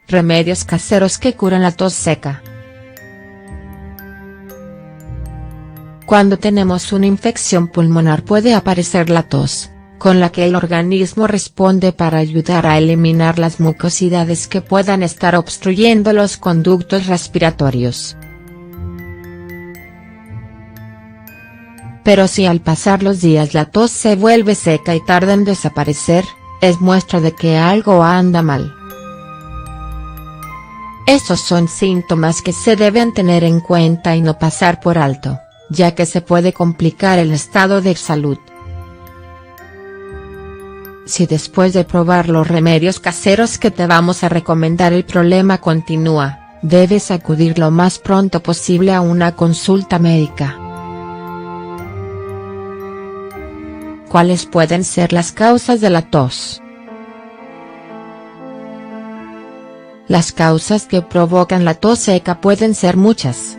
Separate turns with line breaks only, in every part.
Remedios caseros que curan la tos seca. Cuando tenemos una infección pulmonar puede aparecer la tos, con la que el organismo responde para ayudar a eliminar las mucosidades que puedan estar obstruyendo los conductos respiratorios. Pero si al pasar los días la tos se vuelve seca y tarda en desaparecer, es muestra de que algo anda mal. Estos son síntomas que se deben tener en cuenta y no pasar por alto, ya que se puede complicar el estado de salud. Si después de probar los remedios caseros que te vamos a recomendar el problema continúa, debes acudir lo más pronto posible a una consulta médica. ¿Cuáles pueden ser las causas de la tos? Las causas que provocan la tos seca pueden ser muchas.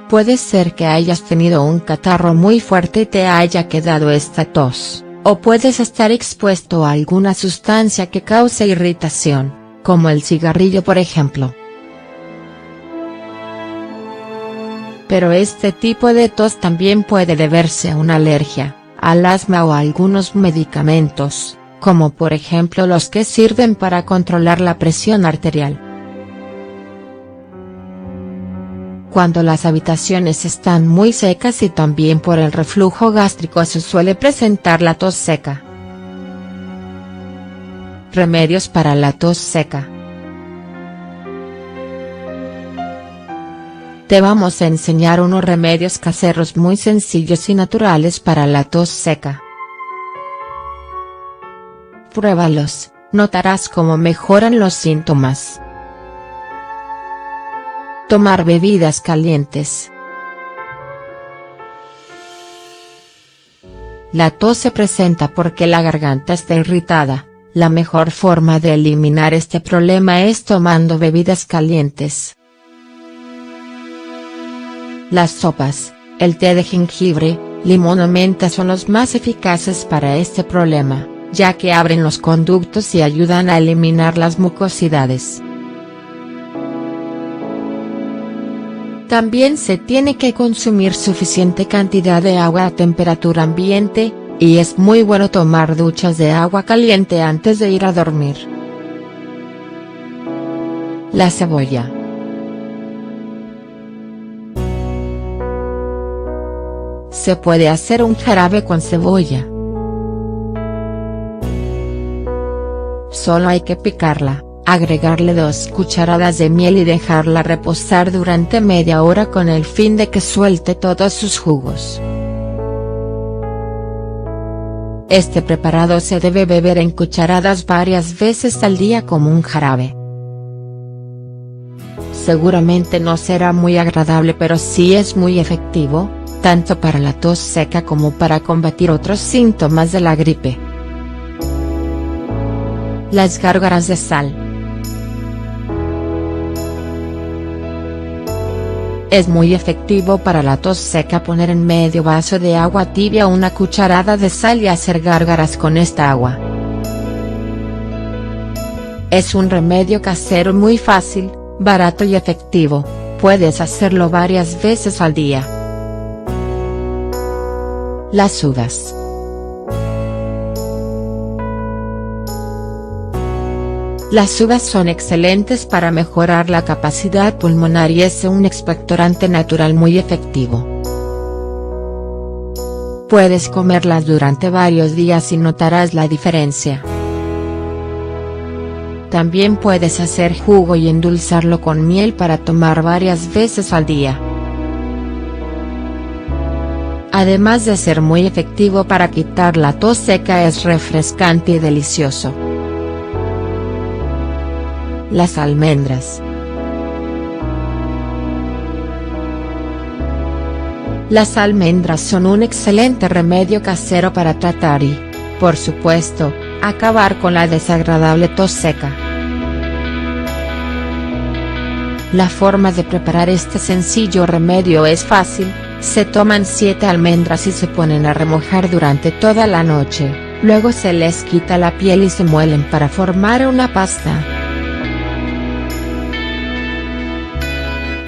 Puede ser que hayas tenido un catarro muy fuerte y te haya quedado esta tos, o puedes estar expuesto a alguna sustancia que cause irritación, como el cigarrillo por ejemplo. Pero este tipo de tos también puede deberse a una alergia, al asma o a algunos medicamentos, como por ejemplo los que sirven para controlar la presión arterial. Cuando las habitaciones están muy secas y también por el reflujo gástrico se suele presentar la tos seca. Remedios para la tos seca. Te vamos a enseñar unos remedios caseros muy sencillos y naturales para la tos seca. Pruébalos, notarás cómo mejoran los síntomas. Tomar bebidas calientes. La tos se presenta porque la garganta está irritada. La mejor forma de eliminar este problema es tomando bebidas calientes. Las sopas, el té de jengibre, limón o menta son los más eficaces para este problema, ya que abren los conductos y ayudan a eliminar las mucosidades. También se tiene que consumir suficiente cantidad de agua a temperatura ambiente, y es muy bueno tomar duchas de agua caliente antes de ir a dormir. La cebolla. Se puede hacer un jarabe con cebolla. Solo hay que picarla, agregarle 2 cucharadas de miel y dejarla reposar durante media hora con el fin de que suelte todos sus jugos. Este preparado se debe beber en cucharadas varias veces al día como un jarabe. Seguramente no será muy agradable, pero sí es muy efectivo, tanto para la tos seca como para combatir otros síntomas de la gripe. Las gárgaras de sal. Es muy efectivo para la tos seca poner en medio vaso de agua tibia una cucharada de sal y hacer gárgaras con esta agua. Es un remedio casero muy fácil, barato y efectivo, puedes hacerlo varias veces al día. Las uvas. Las uvas son excelentes para mejorar la capacidad pulmonar y es un expectorante natural muy efectivo. Puedes comerlas durante varios días y notarás la diferencia. También puedes hacer jugo y endulzarlo con miel para tomar varias veces al día. Además de ser muy efectivo para quitar la tos seca, es refrescante y delicioso. Las almendras. Las almendras son un excelente remedio casero para tratar y, por supuesto, acabar con la desagradable tos seca. La forma de preparar este sencillo remedio es fácil, Se toman 7 almendras y se ponen a remojar durante toda la noche, luego se les quita la piel y se muelen para formar una pasta.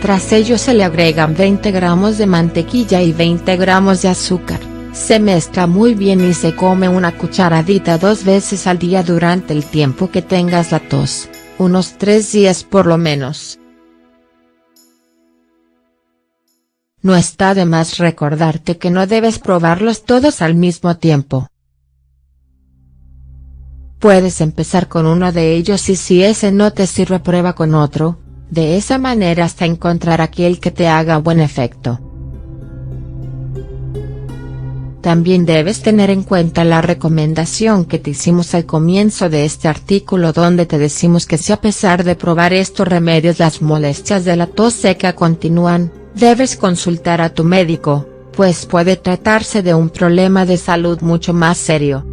Tras ello se le agregan 20 gramos de mantequilla y 20 gramos de azúcar, se mezcla muy bien y se come una cucharadita 2 veces al día durante el tiempo que tengas la tos, unos 3 días por lo menos. No está de más recordarte que no debes probarlos todos al mismo tiempo. Puedes empezar con uno de ellos y si ese no te sirve prueba con otro, de esa manera hasta encontrar aquel que te haga buen efecto. También debes tener en cuenta la recomendación que te hicimos al comienzo de este artículo donde te decimos que si a pesar de probar estos remedios las molestias de la tos seca continúan, debes consultar a tu médico, pues puede tratarse de un problema de salud mucho más serio.